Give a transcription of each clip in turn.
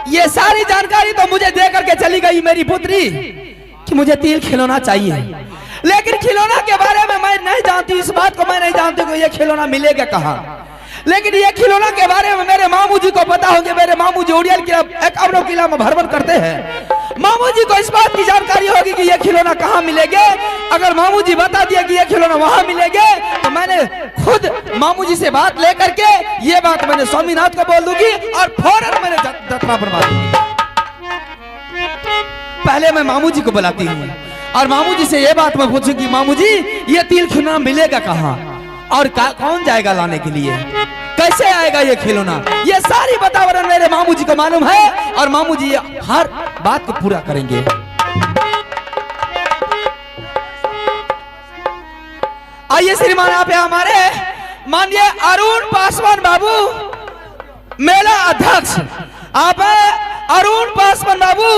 ये सारी जानकारी तो मुझे दे करके चली गई मेरी पुत्री कि मुझे तिल खिलौना चाहिए, लेकिन खिलौना के बारे में मैं नहीं जानती, इस बात को मैं नहीं जानती कि ये खिलौना मिलेगा कहाँ। लेकिन ये खिलौना के बारे में मेरे मामू जी को पता होगा। मेरे मामू जी ओडियल किला 51 किला में भ्रमण करते हैं। मामू जी को इस बात की जानकारी होगी कि ये खिलौना कहाँ मिलेंगे। अगर मामू जी बता दिया कि ये खिलौना वहां मिलेंगे तो मैंने खुद मामू जी से बात लेकर के ये बात मैंने स्वामीनाथ को बोल दूंगी और फौरन मैंने जतरा बनवा दूंगी। पहले मैं मामू जी को बुलाती हूँ और मामू जी से ये बात मैं पूछूंगी, मामू जी ये तिल खिलौना मिलेगा कहाँ और कौन जाएगा लाने के लिए, कैसे आएगा ये खिलौना। ये सारी वातावरण मेरे मामू जी को मालूम है और मामू जी हर बात को पूरा करेंगे। आइए श्रीमान, आप हमारे माननीय अरुण पासवान बाबू मेला अध्यक्ष, आप अरुण पासवान बाबू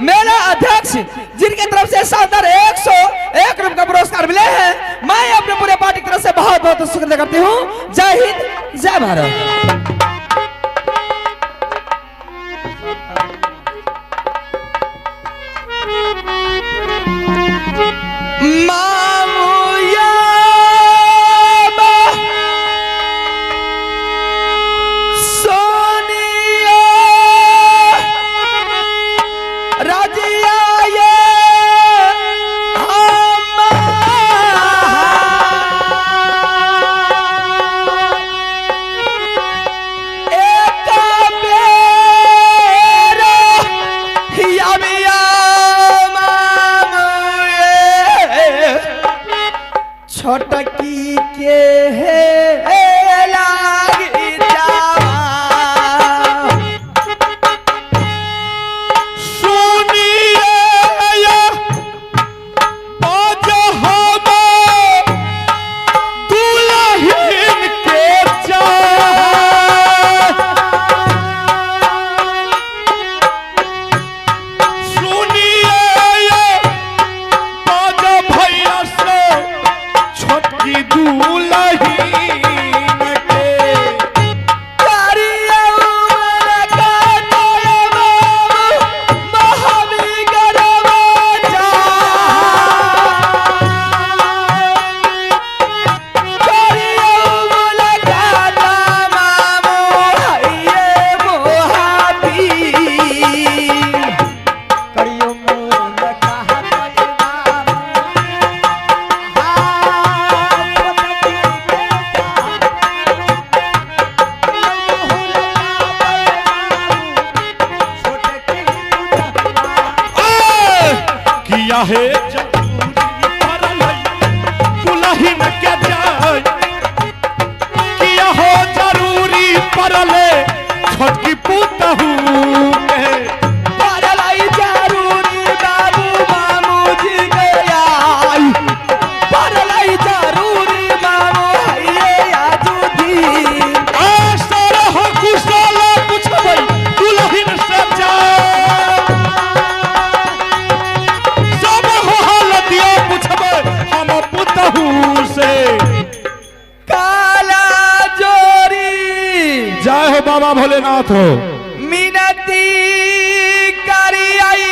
मेला अध्यक्ष, जिनकी तरफ से शानदार 101 रुपए का पुरस्कार मिले हैं। मैं अपने पूरे पार्टी की तरफ से बहुत बहुत शुक्रिया करती हूँ। जय हिंद, जय भारत। छोटकी के है लागी जावा सुनिए आज हम दुल्हन के चाह सुनिए आज भैया से छोटकी दुल्हन के करिया उमर का तोयबा महावी गरबा जा करिया उमर का मामू हइये मोहाबी करियो मोर का किया है जरूरी परलई दुल्हन के जाय किया हो जरूरी परले छोटकी पुतहू के परलई जरूरी बाबू मामू जी के आई परलई जरूरी मामू हइये आजुदी आसर हो कुशल पूछबै दुल्हन से जा से काला जोरी। जय हो बाबा भोलेनाथ हो। मिनती करी आई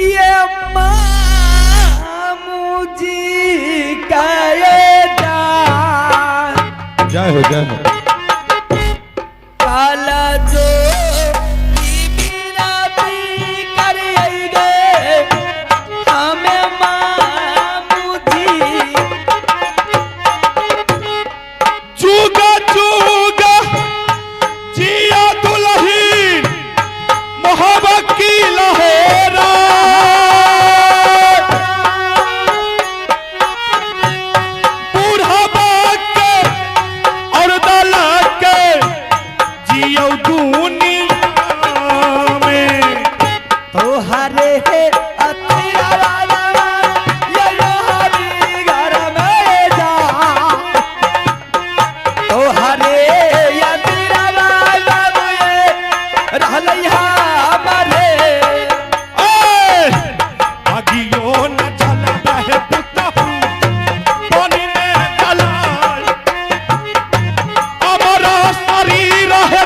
ये मामू जी का जय हो, जय हो। काला जो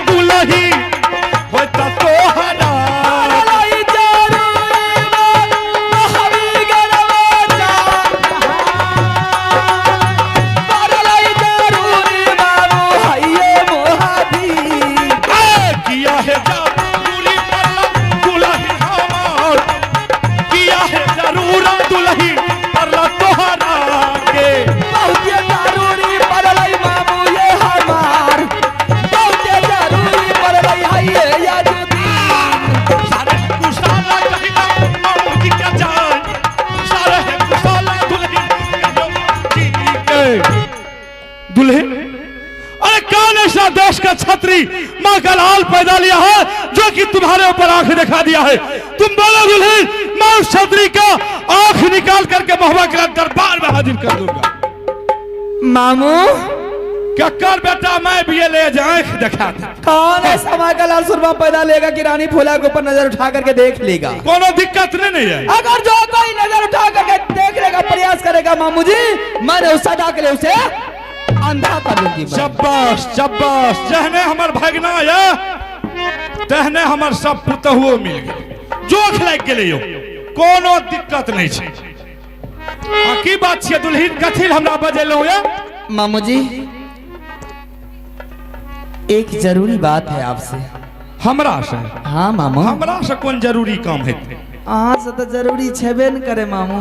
दुल्ही होता तो किया है जरूरी दुल्ही हमार, किया है जरूरा दुल्ही परला तोहरा के। बहुत जरूरी पड़लई मामू ये हमार, बहुत जरूरी पड़लई है ये यादुद्दीन। सारे कुशाला कहिला मामू जी का जान, सारे कुशाला दुल्ही के दुल्हन। अरे कौन ऐसा देश का छत्री माँ का लाल पैदा लिया है जो कि तुम्हारे ऊपर आंख दिखा दिया है? तुम बोलो दुल्हन, मैं उस छत्री का आंख निकाल करके महुआ के दरबार में हाजिर कर दूंगा। मामू क्या कर बेटा, मैं भी ये ले आंख दिखा दे। कौन ऐसा माँ का लाल सुरमा पैदा लेगा कि रानी फूला के ऊपर नजर उठा करके देख लेगा? कोनो दिक्कत नहीं है। अगर जो कोई नजर उठा करके देखने का प्रयास करेगा मामू जी, मैंने उस सदा के लिए उसे अंधा कर दूंगी। शाबाश शाबाश, जहने हमर भगना या तहने हमर सब पुतहुओ मिल गए, जोख लग गेले यो, कोनो दिक्कत नहीं छे। की बात छे दुल्हन, कथी हमरा बजेलो या? मामू जी एक जरूरी बात है आपसे। हमरा से? हाँ मामू। हमरा से कौन जरूरी काम है? हाँ से तो जरूरी छेबे न करे मामू।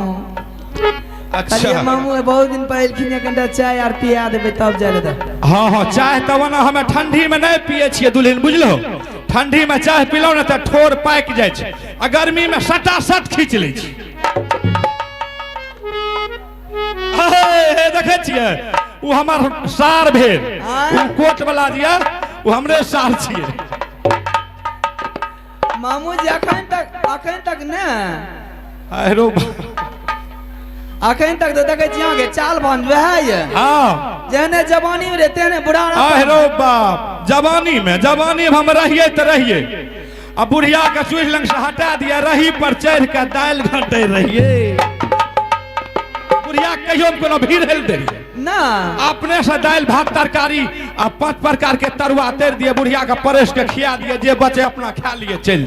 अच्छा मामू बहुत दिन पहले घंटा चाय आर पिया देबे तब जाए ले। हाँ हाँ, चाय तब ना हमें ठंडी में नहीं पिए छिए दुल्हन, बुझलो? ठंडी में चाय पिलो ना तो ठोर पाक जाए छे, आ गर्मी में सटा सट खींच ले छी। देखे छिए वो हमार सार भेल, वो कोट वाला दिया वो हमरे सार छिए। मामू जी अखन तक ना अरे अखन तक तो देखे छिए के चाल बन है ये। हाँ जने जवानी में रहते हैं बुढ़ा। अरे बाप, जवानी में हम रहिए तो रहिए, अब बुढ़िया के चूल्ह लंग से हटा दिया, रही पर चढ़ के दाल घंटे रहिए। बुढ़िया कहियो कोनो भीड़ हेल दे ना, अपने से दाल भात तरकारी आ 5 प्रकार के तरुआ तेर दिए, बुढ़िया का परेश के खिया दिए, जे बचे अपना खा लिए चल।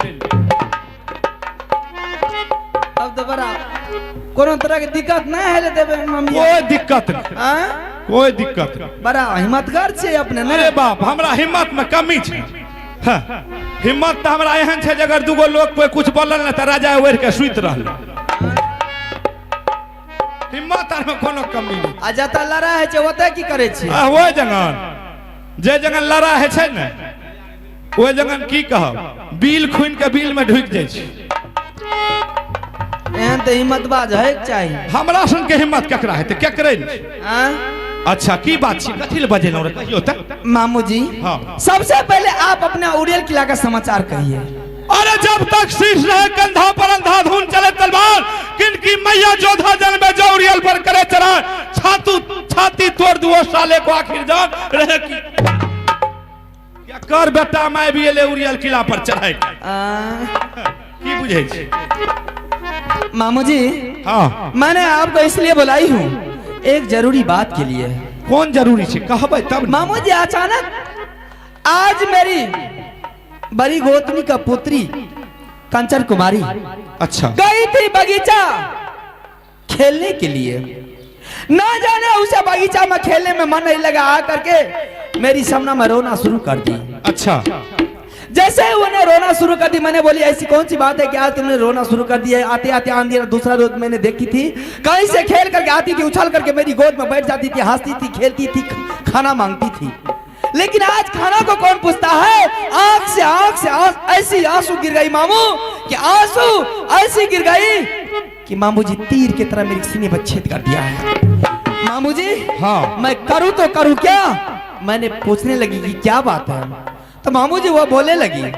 अब तो बड़ा कोनो तरह की दिक्कत नहीं है देबे मम्मी। कोई दिक्कत नहीं, कोई दिक्कत नहीं। बड़ा हिम्मतगर छे अपने। अरे बाप, हमरा हिम्मत में कमी छे। हिम्मत तो हमरा एहन छे, अगर दूगो लोग पे कुछ बोलल ना तो राजा ओढ़ के सुत रहल। हिम्मत में कोनो कमी नहीं। आ जता लड़ा है छे ओते की करे छी? वो जगह जे जगह लड़ा है छे ना, वो जगह की कहब, बिल खून के बिल में ढुक जाए छे। एहन तो हिम्मतबाज है चाहिए। हमरा सन के हिम्मत केकरा है तो केकरे नहीं। अच्छा की बात छी, कथी ले बजेलो रे, कहियो त? मामू जी हाँ, सबसे पहले आप अपना उड़ियल किला का समाचार कहिए। अरे जब तक शीश रहे कंधा पर अंधाधुन चले तलवार, किनकी मैया जोधा जन में जो उड़ियल पर करे चढ़ा, छाती तोड़ दुओ साले को आखिर जान रहे की। क्या कर बेटा, मैं भी ले उड़ियल किला पर चढ़ाई की बुझे छी? मामू जी हाँ, मैंने आपको इसलिए बुलाई हूँ एक जरूरी बात के लिए। कौन जरूरी छे कहबे तब? मामू जी अचानक आज मेरी बड़ी गोतनी का पुत्री कंचन कुमारी अच्छा गई थी बगीचा खेलने के लिए। ना जाने उसे बगीचा में खेलने में मन नहीं लगा, आ करके मेरी सामने में रोना शुरू कर दी। अच्छा, जैसे उन्हें रोना शुरू कर दी, मैंने बोली ऐसी कौन सी बात है कि आज तुमने रोना शुरू कर दिया? आते आते आंधी दूसरा रोज मैंने देखी थी, कहीं से खेल करके आती थी, उछल करके मेरी गोद में बैठ जाती थी, हंसती थी, खेलती थी, खाना मांगती थी। लेकिन आज खाना को कौन पूछता है? आंख से ऐसी आंसू गिर गई मामू, कि आंसू ऐसी गिर गई कि मामू जी तीर की तरह मेरे सीने पर छेद कर दिया है। मामू जी हाँ, मैं करूं तो करूं क्या? मैंने पूछने लगी कि क्या बात है, तो मामू जी वो बोलने लगी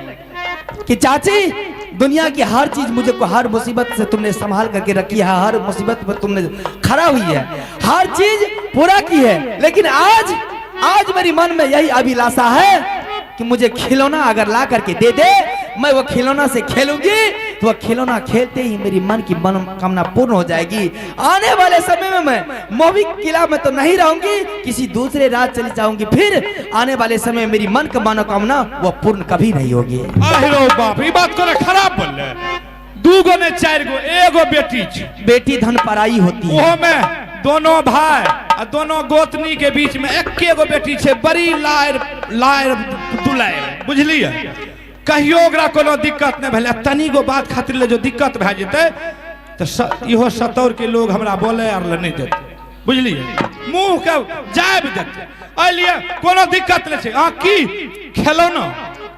कि चाची दुनिया की हर चीज मुझे को हर मुसीबत से तुमने संभाल करके रखी है, हर मुसीबत पर तुमने खड़ा हुई है, हर चीज पूरा की है, लेकिन आज मेरी मन में यही अभिलाषा है कि मुझे खिलौना अगर ला करके दे दे, मैं वो खिलौना से खेलूंगी, तो वो खिलौना खेलते ही मेरी मन की मनोकामना पूर्ण हो जाएगी। आने वाले समय में मैं मोवी किला में तो नहीं रहूंगी, किसी दूसरे राज्य चली जाऊंगी, फिर आने वाले समय में मेरी मन की मनोकामना वो पूर्ण कभी नहीं होगी। अरे बाप, ये बात को खराब बोल रहे, 2 गो ने 4 गो, एगो बेटी धन पराई होती है। वो में दोनों भाई और दोनों गोतनी के बीच में एक गो बेटी छे, बड़ी लायर दुलायर, बुझलिए? कहियो ओकरा कोनो दिक्कत नहीं भेले, तनी गो बात खातिर ले जो दिक्कत भए जेतै तो इहो सतौर के लोग हमरा बोले आर ले नहीं देते, बुझलिए, मुंह के जाब देते, एलिए कोनो दिक्कत नहीं है। की खिलौना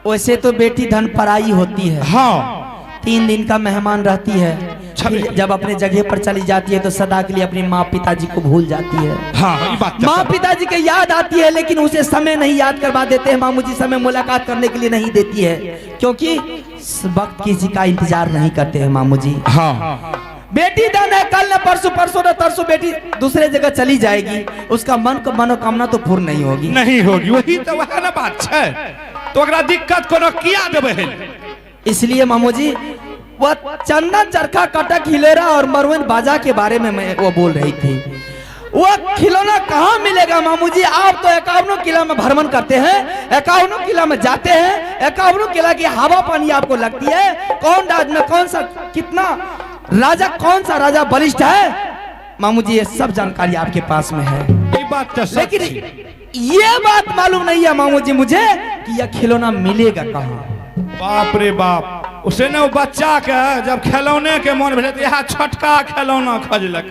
वैसे तो बेटी धन पराई होती है, हाँ 3 दिन का मेहमान रहती है, फिर जब अपने जगह पर चली जाती है तो सदा के लिए अपनी माँ पिताजी को भूल जाती है। हाँ, ये बात माँ पिताजी के याद आती है, लेकिन उसे समय नहीं याद करवा देते हैं मामू जी, समय मुलाकात करने के लिए नहीं देती है, क्योंकि वक्त किसी का इंतजार नहीं करते हैं मामू जी। हाँ, बेटी धन है, कल न परसों, परसों न तरसों बेटी दूसरे जगह चली जाएगी, उसका मन को मनोकामना तो पूर्ण नहीं होगी, नहीं होगी, वही तो वह ना बात है, तो अगर दिक्कत कोनो किया देबे है। इसलिए मामू जी वह चंदन चरखा कटक हिलेरा और मरवन बाजा के बारे में मैं वो बोल रही थी, वो खिलौना कहाँ मिलेगा मामू जी? आप तो 51 किला में भ्रमण करते हैं, 51 किला में जाते हैं, 51 किला की हवा पानी आपको लगती है, कौन राज में कौन सा कितना राजा, कौन सा राजा बलिष्ठ है मामू जी, ये सब जानकारी आपके पास में है। ये बात तो लेकिन ये बात मालूम नहीं है मामू जी मुझे कि यह खिलौना मिलेगा कहाँ। बाप रे बाप, उसे ने बच्चा के जब खिलौने के मन भेले तो यह छोटका खिलौना खोजलक।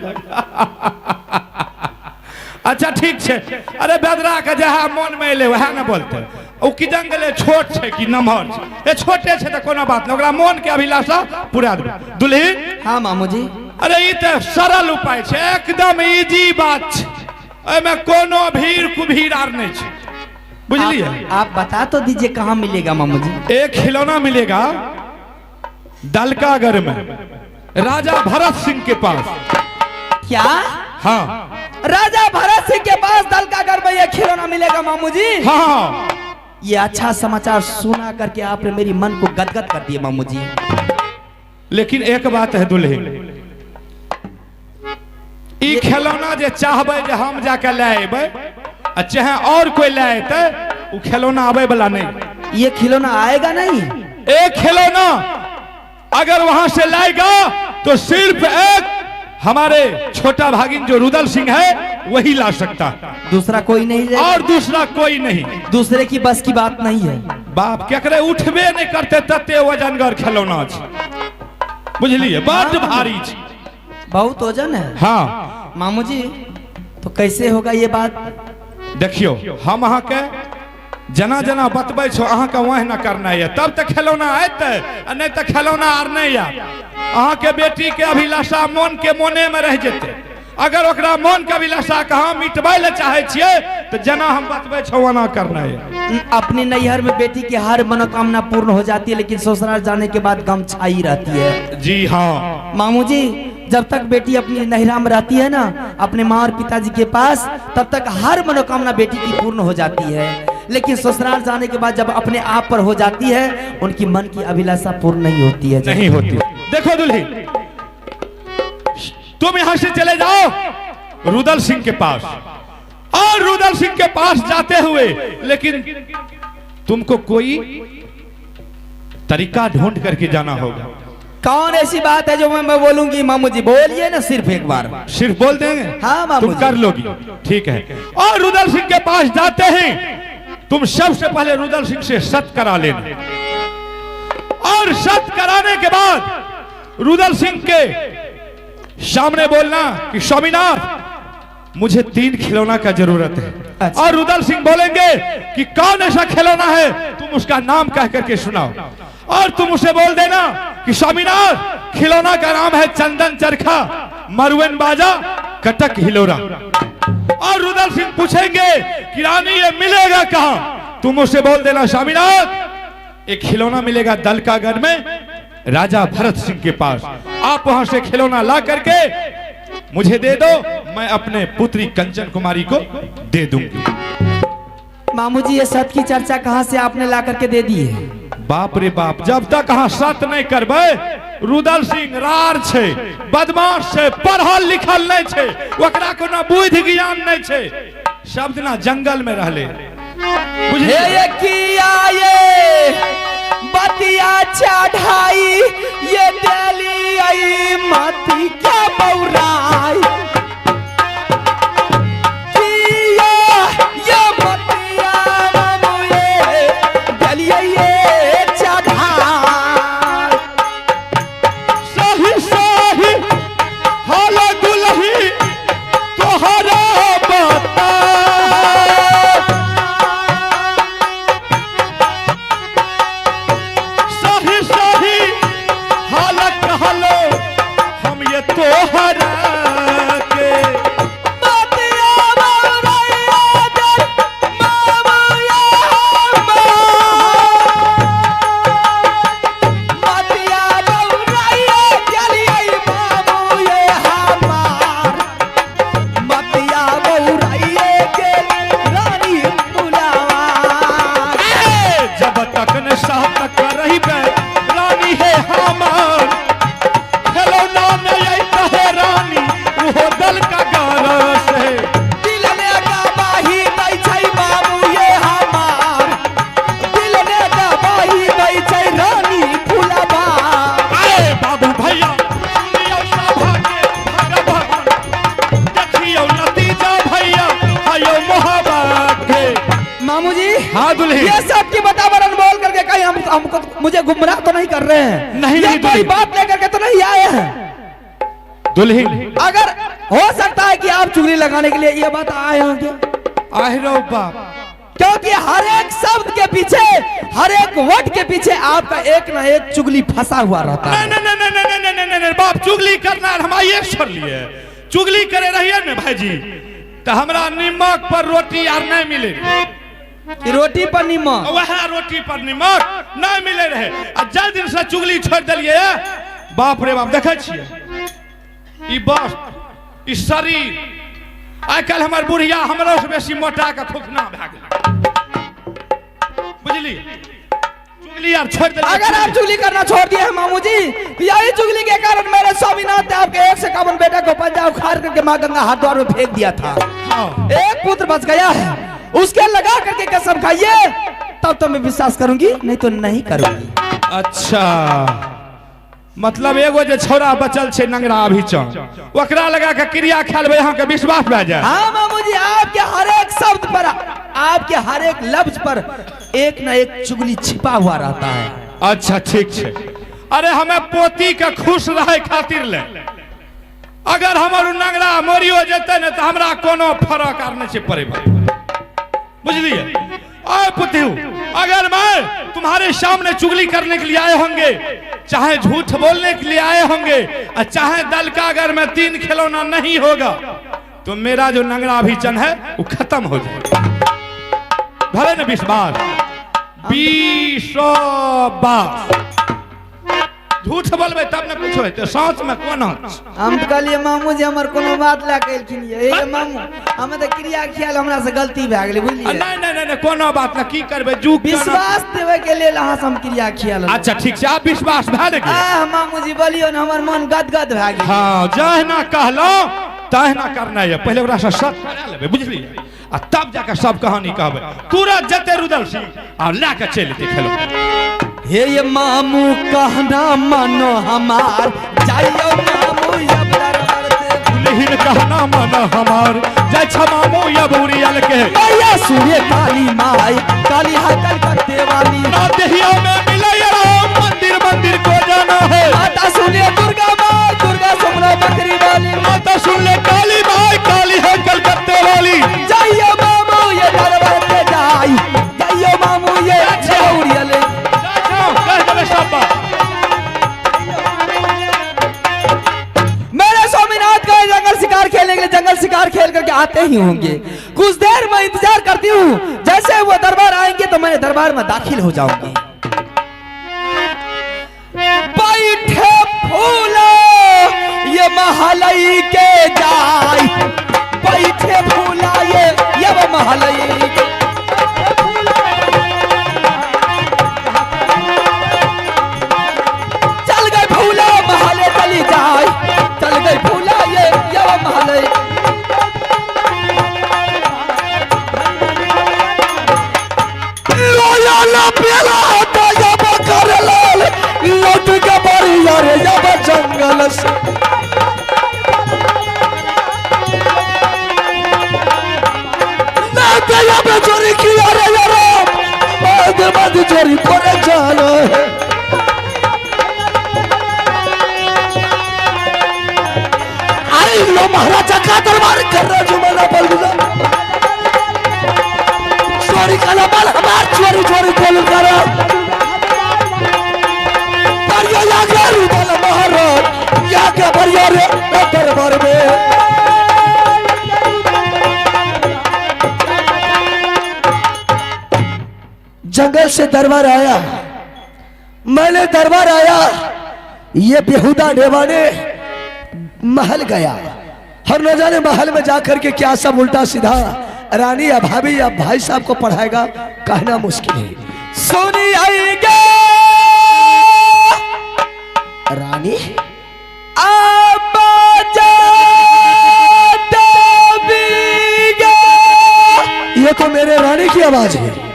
अच्छा ठीक है, अरे बेदरा के जहाँ मन में अले वह न बोलते, ओ कि जंगले छोट है कि नमहर है, ये छोटे है तो कोनो बात नहीं, ओकरा मन के अभिलाषा पूरा देबे। दुल्हन हाँ मामू जी, अरे ये तो सरल उपाय है, एकदम इजी बात है, एमे कोनो भीड़ कुभीड़ आर नहीं है, बुझलिए। आप बता तो दीजिए कहाँ मिलेगा मामू जी? एक खिलौना मिलेगा दलकागढ़ में, राजा भरत सिंह के पास। क्या? हाँ, राजा भरत सिंह के पास दलकागढ़ में यह खिलौना मिलेगा मामू जी? हाँ, ये अच्छा समाचार सुना करके आपने मेरी मन को गदगद कर दिया मामू जी। लेकिन एक बात है दुल्हन, ई खिलौना जे चाहबे जे हम जाके ले आबे, चाहे और कोई ले आते, वो खिलौना आवे वाला नहीं। ये खिलौना आएगा नहीं? एक खिलौना अगर वहां से लाएगा तो सिर्फ एक हमारे छोटा भागिन जो रुदल सिंह है वही ला सकता, दूसरा कोई नहीं लेगा? और दूसरा कोई नहीं, दूसरे की बस की बात नहीं है। बाप केकरे उठबे नहीं करते तते वजनगर खिलौना छै, बुझलिए, बड़ भारी छै, बहुत वजन है। हाँ मामू जी तो कैसे होगा ये बात? देखियो, हम अहाँ के जना जना बतबै छो अहाँ के वह न करना है, तब तक खिलौना आते, नहीं तो खिलौना आर नहीं आ। अहाँ के बेटी के अभिलाषा मन के मोने में रह जेते, अगर ओकरा मन के अभिलाषा कहाँ मिटबै ले चाहे छिए तो जना हम बतबै छो वना करना है। अपने नैहर में बेटी की हर मनोकामना पूर्ण हो जाती है, लेकिन ससुराल जाने के बाद गम छाई रहती है। जी हाँ मामू जी, जब तक बेटी अपनी नैहरा में रहती है ना, अपने माँ और पिताजी के पास, तब तक हर मनोकामना बेटी की पूर्ण हो जाती है, लेकिन ससुराल जाने के बाद जब अपने आप पर हो जाती है, उनकी मन की अभिलाषा पूर्ण नहीं होती है। नहीं होती। देखो दुल्ही, तुम यहां से चले जाओ रुदल सिंह के पास, और रुदल सिंह के पास जाते हुए लेकिन तुमको कोई तरीका ढूंढ करके जाना होगा। कौन ऐसी बात है जो मैं बोलूंगी मामू जी? बोलिए ना सिर्फ एक बार। सिर्फ बोल देंगे? हाँ मामू तुम जी। कर लोगी, ठीक है। और रुदल सिंह के पास जाते हैं, तुम सबसे पहले रुदल सिंह से सत करा लेना, और सत कराने के बाद रुदल सिंह के सामने बोलना कि स्वामीनाथ मुझे 3 खिलौना का जरूरत है। अच्छा। और रुदल सिंह बोलेंगे कि कौन ऐसा खिलौना है, तुम उसका नाम कह करके सुनाओ, और तुम उसे बोल देना कि स्वामीनाथ खिलौना का नाम है चंदन चरखा, मरवन बाजा, कटक हिलोरा। और रुदल सिंह पूछेंगे कि रानी ये मिलेगा कहां, तुम उसे बोल देना स्वामीनाथ एक खिलौना मिलेगा दलकागढ़ में, राजा भरत सिंह के पास, आप वहां से खिलौना ला करके मुझे दे दो, मैं अपने पुत्री कंचन कुमारी को दे दूंगी। मामू जी, ये सत की चर्चा कहाँ से आपने ला करके दे दी है? बाप रे बाप, जब तक हाँ सत नहीं करबे, रुदल सिंह रार छे, बदमाश छे, पढ़ल लिखल नहीं छे, ओकरा को ना बुद्धि ज्ञान नहीं छे, शब्द ना जंगल में रहले, बुझलिए? हे किया ये बतिया चढ़ाई, ये दिली आई माती क्या बौराई, किया ये बतिया मामू ये दिली ये चढ़ाई। दुल्हन। ये सब की वातावरण बोल करके कहीं हमको मुझे गुमराह तो नहीं कर रहे हैं? नहीं, ये नहीं, कोई दुल्हन। बात लेकर के तो नहीं आए हैं? दुल्हन अगर हो सकता है कि आप चुगली लगाने के लिए ये बात आए होंगे, आहिरो बाप, क्योंकि हर एक शब्द के पीछे, हर एक वर्ड के पीछे आपका एक ना एक चुगली फंसा हुआ रहता है। नहीं नहीं नहीं नहीं नहीं नहीं नहीं बाप, चुगली करना हम आइए छोड़ लिए, चुगली करे रहिए ना भाईजी, तो हमरा नीमक पर रोटी यार नहीं मिले, कि रोटी पर नीमक, वह रोटी पर नीमक नहीं मिले रहे। जल दिन से चुगली छोड़ दिलिए, बाप रे बाप, देखे छिए ई बस ई शरीर आइ काल्हि हमर बुढ़िया हमरा से बेसी मोटा के खोखना भए गेल, बुझली? चुगली यार छोड़ दिलिए। अगर आप चुगली करना छोड़ दिए हैं मामू जी, तो यही चुगली के कारण मेरे स्वामीनाथ ने आपके 151 बेटा को पंजा उखाड़ करके माँ गंगा हाथ द्वार में फेंक दिया था। हाँ। एक पुत्र बच गया है, उसके लगा करके कसम खाइए, तब तो मैं विश्वास करूंगी, नहीं तो नहीं करूंगी। अच्छा, मतलब एगो जो छोरा बचल छे नंगरा अभी चौं, ओकरा लगा के क्रिया खाय लेबै, अहाँ के विश्वास भए जाए। हाँ मामू जी, आपके हर एक शब्द पर, आपके हर एक लफ्ज पर एक ना एक चुगली छिपा हुआ रहता है। अच्छा ठीक है। अरे हमें पोती के खुश रहे खातिर ले, अगर हमर नंगरा मोरियो जेते न तो हमरा कोनो फर्क आर नहीं पड़े, बुझलिए? ओए पुतिहु, अगर मैं तुम्हारे सामने चुगली करने के लिए आए होंगे, चाहे झूठ बोलने के लिए आए होंगे, और चाहे दल का अगर मैं 3 खिलौना नहीं होगा, तो मेरा जो नंगरा अभिचन है वो खत्म हो जाएगा। भले न विश्वास, 20 झूठ बोलबे तब न कुछ होते, सांस में कोना। हम तो कहलिए मामू जी हमर कोनो बात ला के एलखिन ये मामू, हमें तो क्रिया ख्याल हमरा से गलती भए गेलै, बुझलिए? नहीं नहीं नहीं कोनो बात न, की करबे जुग विश्वास देवे के लेल अहाँ से हम क्रिया ख्याल। अच्छा ठीक छै, आप विश्वास भए गेल? मामू जी बोलियो न, हमर मन गदगद भए गेल। हाँ, जहना कहलो तहना करना है, पहले ओकरा से सच करा लेबे, बुझली? आ तब जाके सब कहानी कहबे, तुरंत जते रुदल सी आ ला के चल जेते खेलो। हे ये मामू कहना मानो हमार, जाइयो मामू अब दरबार से, दुल्हन कहना मानो हमार, जय छ मामू अब उरियल के, मैया सूर्य काली माई, काली हकल करते वाली, ना देहिया में मिले राम, मंदिर मंदिर को जाना है, माता सुनिए दुर्गा माई, दुर्गा सुमरा बकरी वाली, माता सुन ले काली माई, काली हकल करते वाली, जाइयो मामू ये दरबार से जाई, जाइयो मामू ये उरियल। मेरे स्वामीनाथ का जंगल शिकार खेलने के लिए जंगल शिकार खेल करके आते ही होंगे, कुछ देर मैं इंतजार करती हूँ, जैसे वो दरबार आएंगे तो मैं दरबार में दाखिल हो जाऊंगी। बैठे फूलो ये महलई के जाय, बैठे फूला ये वो महलई के, चल गए फूला महले चली जाए, चल गई फूला ये वो महले। लौट के बड़ी यारे जब जंगल से, चोरी किया रे यारो, बाद चोरी करे जानो है। आई लो महाराजा का दरबार कर रहा जुमाना बलगुजा, चोरी का बल हमार चोरी चोरी बोल करो, परियो या गरू बल महाराज या के परियो रे दरबार में। जंगल से दरबार आया, मैंने दरबार आया, ये बेहुदा डेवाने महल गया, हर न जाने महल में जाकर के क्या सब उल्टा सीधा रानी या भाभी या भाई साहब को पढ़ाएगा, कहना मुश्किल है। सोनी आएगा रानी ये तो मेरे रानी की आवाज है।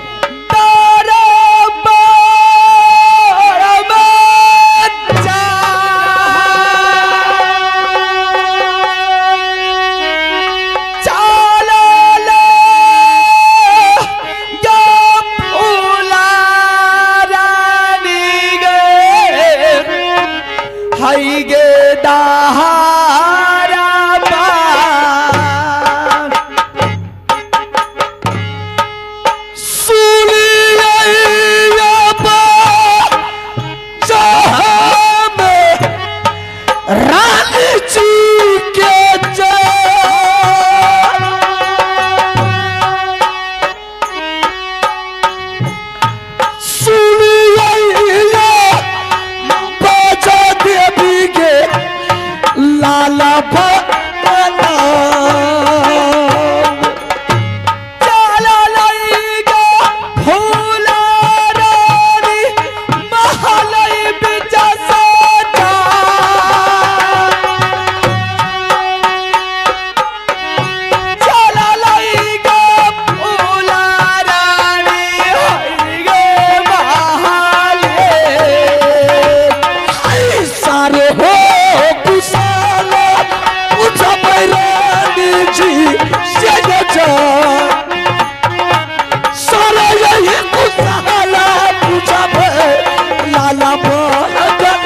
हई गे दहारा रानी जी के सुनिए बाजा देवी के लाला भगवान चला लईगा फूला रानी महलई बिचा सजा चला लईगा फूला रानी हई गे महले सारे हो कुशाल पूछा रानी जी से सारा यही कुशाल पूछा लाला भगवान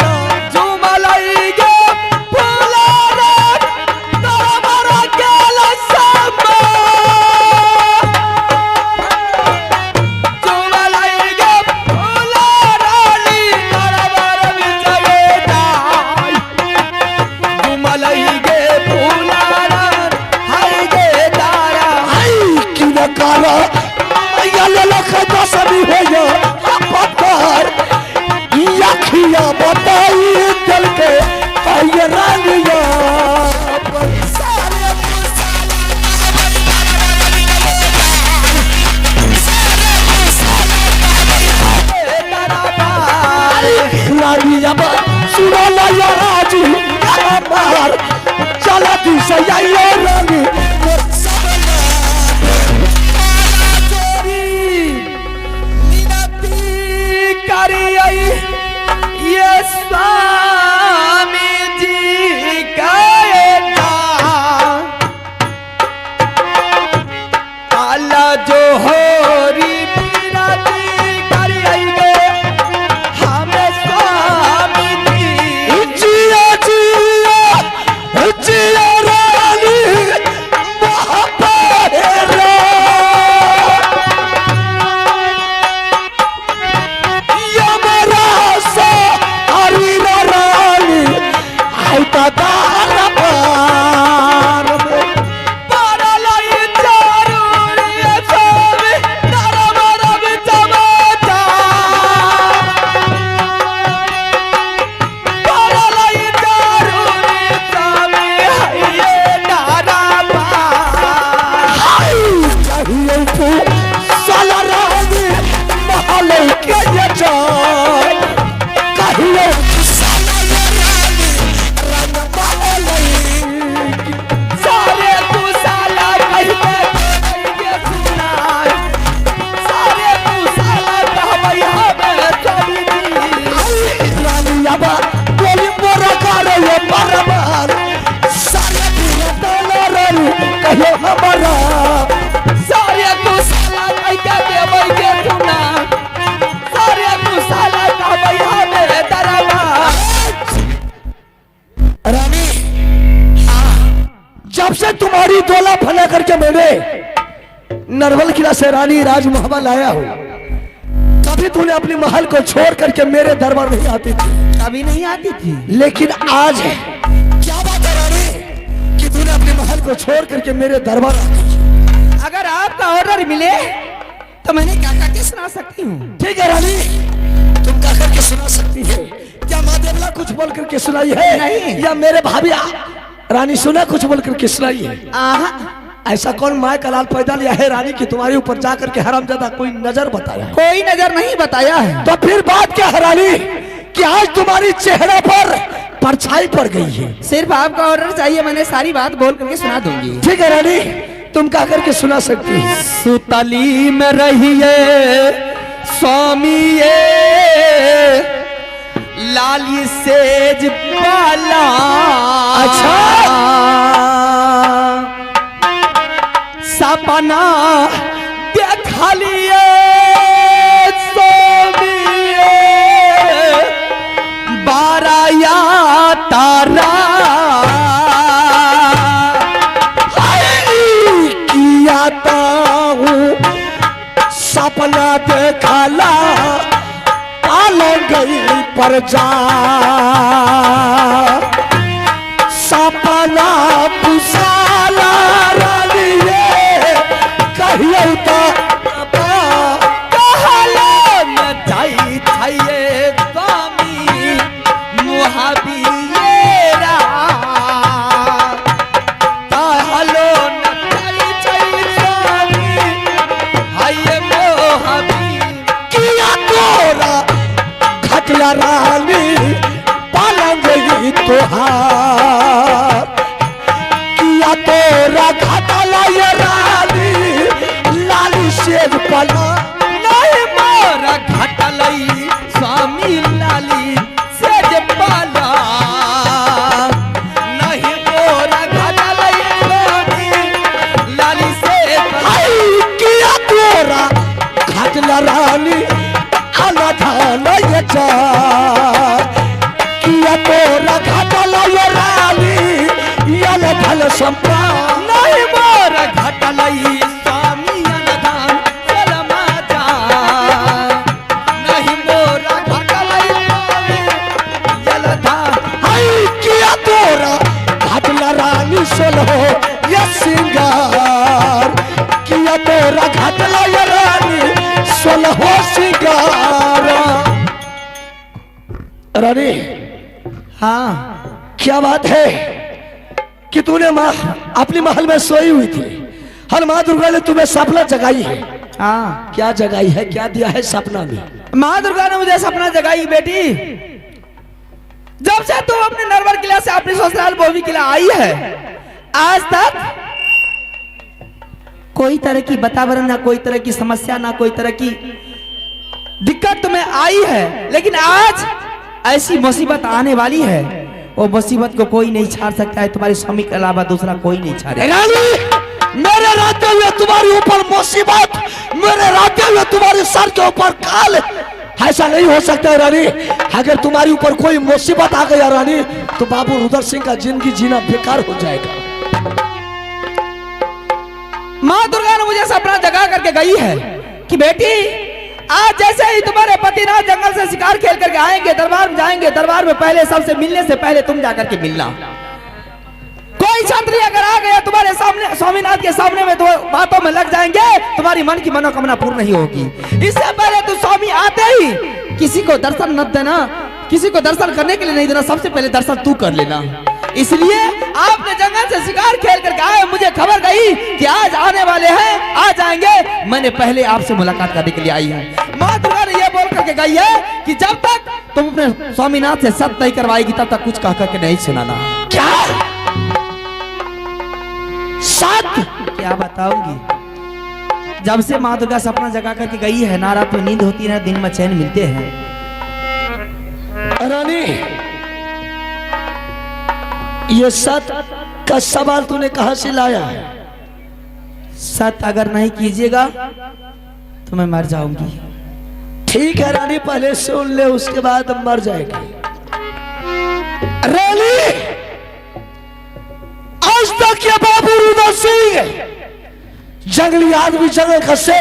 झुमलई गे फूला रानी तोरा गेल समा झुमलई गे फूला रानी तोरा बिचगे जाय झुमलई गे फूला रानी हई गे दारा कि न कारा लख दस भी हो पत्थर यखिया बताई दिल के रानिया रानिया सुना या राजी मार चला तू सही रानी ये स्वामी जी काला जो होरी बिनती करिए हमें स्वामी जी जिया जिया जिया रानी महापेरा यमरा सा हरी रानी आई दार पार में परलई जरूरी स्वामी नरमर बिचमचा परलई जरूरी स्वामी हइये नारा चाहिए तू साला रानी महल के जाए कहिए साला रानी रंग महल सारे तू साला कहबे ये सुनाय सारे तू साला कहबे हमें चली रानी याबा कोई मोरा करे ये बराबर साला पूरा तोला रानी कहिए हमारा सारे तू साला कह के देबै के सुना सारे तू साला कहबै हमें दरबा रानी जब से तुम्हारी दोला फना करके मैंने नरवल किला से रानी राजमहल आया हूँ कभी तूने अपने महल को छोड़ करके मेरे दरबार नहीं आती थी अभी नहीं आती थी लेकिन आज है क्या बात है रानी कि तूने अपने महल को छोड़ करके मेरे दरबार आती है अगर आपका ऑर्डर मिले तो मैंने क्या करके सुना सकती हूँ ठीक है रानी तुम क्या करके सुना सकती है क्या माँ देवला कुछ बोल करके सुनाई है नहीं। या मेरे भाभी रानी सुना कुछ बोल करके सुनाई है आहा ऐसा कौन माँ का लाल पैदा लिया है रानी की तुम्हारे ऊपर जाकर के हरामजादा कोई नजर बताया है? कोई नजर नहीं बताया है तो फिर बात क्या है रानी कि आज तुम्हारी चेहरे पर परछाई पड़ गई है सिर्फ आपका ऑर्डर चाहिए मैंने सारी बात बोल करके सुना दूंगी ठीक है रानी तुम क्या करके सुना सकती है सुतली में रहिए स्वामी लाली सेज पाला अच्छा। सपना देखा लिए बारायात पर जा सपना पुसाला रानी रे कहियो तो कहलो न जाई थाये स्वामी मुहाबियेरा कहलो न जाई थाये स्वामी हाये मुहाबी किया तोरा खटला रानी पालन गई तोहार किया तोरा खटला ये रानी लाली शेर पला नहीं मोरा घटलई स्वामी लाली से जे पाला नहीं मोरा घटलई स्वामी लाली से आई किया तोरा खटला रानी अनधान ये चार किया तोरा खटला ये रानी अनधान संपा नहीं मोरा घटलई स्वामी अनदान सलमा जा नहीं मोरा घटलई स्वामी जलधान आई किया तोरा घाटला रानी सोलो ये सिंगार किया तोरा घाटला ये रानी सोलो सिंगार रानी हाँ क्या बात है कि तूने अपनी महल में सोई हुई थी हर माँ दुर्गा ने तुम्हें सपना जगाई है हाँ क्या जगाई है क्या दिया है सपना में माँ दुर्गा ने मुझे सपना जगाई बेटी जब से तू अपने नरवर किला से अपने ससुराल बोवी किला आई है आज तक कोई तरह की वातावरण ना कोई तरह की समस्या ना कोई तरह की दिक्कत तुम्हें आई है लेकिन आज ऐसी मुसीबत आने वाली है वो मुसीबत को कोई नहीं छाड़ सकता है तुम्हारे स्वामी के अलावा दूसरा कोई नहीं छाड़ेगा रानी मेरे रहते हुए तुम्हारे ऊपर मुसीबत मेरे रहते हुए तुम्हारे सर के ऊपर काल ऐसा नहीं हो सकता है रानी अगर तुम्हारे ऊपर कोई मुसीबत आ गया रानी तो बाबू रुद्र सिंह का जिंदगी जीना बेकार हो जाएगा माँ दुर्गा ने मुझे सपना जगा करके गई है कि बेटी आज जैसे ही तुम्हारे पतिनाथ जंगल से शिकार खेल करके आएंगे दरबार में जाएंगे दरबार में पहले सबसे मिलने से पहले तुम जाकर के मिलना कोई क्षत्रिय अगर आ गया तुम्हारे सामने स्वामीनाथ के सामने में तो बातों में लग जाएंगे तुम्हारी मन की मनोकामना पूर्ण नहीं होगी इससे पहले तो स्वामी आते ही किसी को दर्शन न देना किसी को दर्शन करने के लिए नहीं देना सबसे पहले दर्शन तू कर लेना इसलिए आपने जंगल से शिकार खेल करके आए मुझे खबर गई कि आज आने वाले हैं आ जाएंगे मैंने पहले आपसे मुलाकात करने के लिए आई है माँ दुर्गा ने यह बोल करके गई है कि जब तक तुम अपने स्वामीनाथ से सत्य नहीं करवाएगी तब तक कुछ कह करके नहीं सुनाना क्या सत्य क्या बताऊंगी जब से माँ दुर्गा सपना जगा करके गई है ना रात में नींद होती है ना दिन में चैन मिलते हैं रानी ये सत्य का सवाल तूने कहां से लाया है सत्य अगर नहीं कीजिएगा तो मैं मर जाऊंगी ठीक है रानी पहले सुन ले उसके बाद मर जाएगी रानी आज तक ये बाबू रुद्र सिंह जंगली आदमी जंगल का शेर